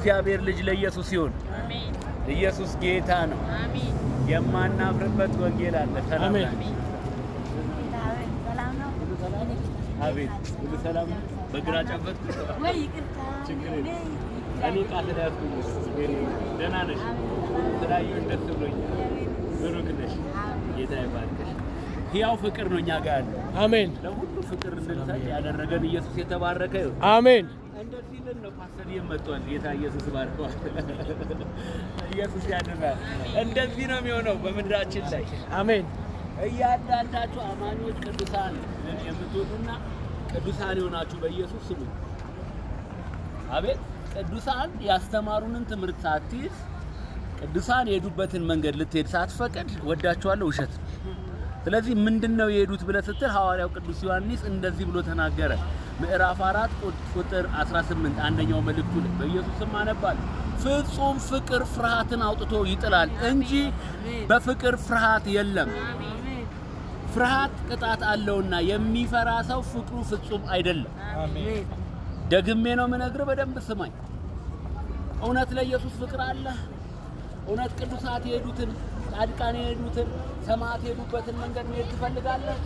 የእግዚአብሔር ልጅ ለኢየሱስ ይሁን። አሜን። ኢየሱስ ጌታ ነው። አሜን። የማናፍርበት ወንጌል አለ። ሰላም አሜን። ሰላም ነው። አቤት ሁሉ ሰላም ነው። በግራ ጨበጥኩ ወይ ይቅርታ ችግር እኔ ቃል ተዳፍኩኝ። ደህና ነሽ? ስላየሁሽ ደስ ብሎኛል። ብሩክ ነሽ። ጌታ ይባርክሽ። ሕያው ፍቅር ነው እኛ ጋር ያለው። አሜን። ለሁሉ ፍቅር እንድንሰጥ ያደረገን ኢየሱስ የተባረከ ይሁን። አሜን። እንደዚህ ልን ነው ፓስተር የመጣው ጌታ ኢየሱስ ባርከዋል። ኢየሱስ ያድናል። እንደዚህ ነው የሚሆነው በምድራችን ላይ። አሜን። እያንዳንዳችሁ አማኞች ቅዱሳን የምትሆኑና ቅዱሳን የሆናችሁ በኢየሱስ ስሙ። አቤት ቅዱሳን ያስተማሩንን ትምህርት ሳትይዝ ቅዱሳን የሄዱበትን መንገድ ልትሄድ ሳትፈቅድ ወዳቸዋለሁ ውሸት። ስለዚህ ምንድነው የሄዱት ብለህ ስትል ሐዋርያው ቅዱስ ዮሐንስ እንደዚህ ብሎ ተናገረ። ምዕራፍ 4 ቁጥር 18 አንደኛው መልእክቱ ላይ በኢየሱስም አነባል ፍጹም ፍቅር ፍርሃትን አውጥቶ ይጥላል እንጂ በፍቅር ፍርሃት የለም። ፍርሃት ቅጣት አለውና የሚፈራ ሰው ፍቅሩ ፍጹም አይደለም። አሜን። ደግሜ ነው የምነግርህ፣ በደንብ ስማኝ። እውነት ለኢየሱስ ፍቅር አለ። እውነት ቅዱሳት የሄዱትን ጻድቃን የሄዱትን ሰማዕት የሄዱበትን መንገድ መሄድ ትፈልጋለህ?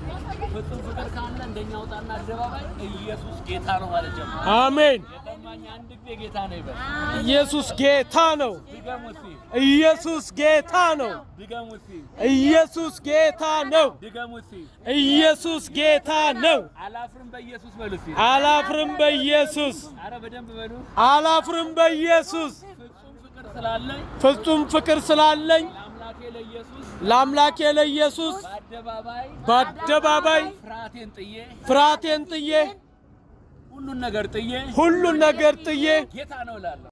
ፍጹም ፍቅር ካለ እንደኛ ወጣና አደባባይ ኢየሱስ ጌታ ነው ማለት ጀምር። አሜን። የሰማኝ አንድ ጊዜ ጌታ ነው ይበል። ኢየሱስ ጌታ ነው። ድገሙ እስቲ። ኢየሱስ ጌታ ነው። ድገሙ እስቲ። ኢየሱስ ጌታ ነው። ድገሙ እስቲ። ኢየሱስ ጌታ ነው። አላፍርም በኢየሱስ በሉ እስቲ። አላፍርም በኢየሱስ። ኧረ በደንብ በሉ። አላፍርም በኢየሱስ። ፍጹም ፍቅር ስላለኝ ፍጹም ፍቅር ስላለኝ ለአምላኬ ለኢየሱስ ለአምላኬ ለኢየሱስ በአደባባይ ፍርሃቴን ጥዬ ሁሉን ነገር ጥዬ ጌታ ነው እላለሁ።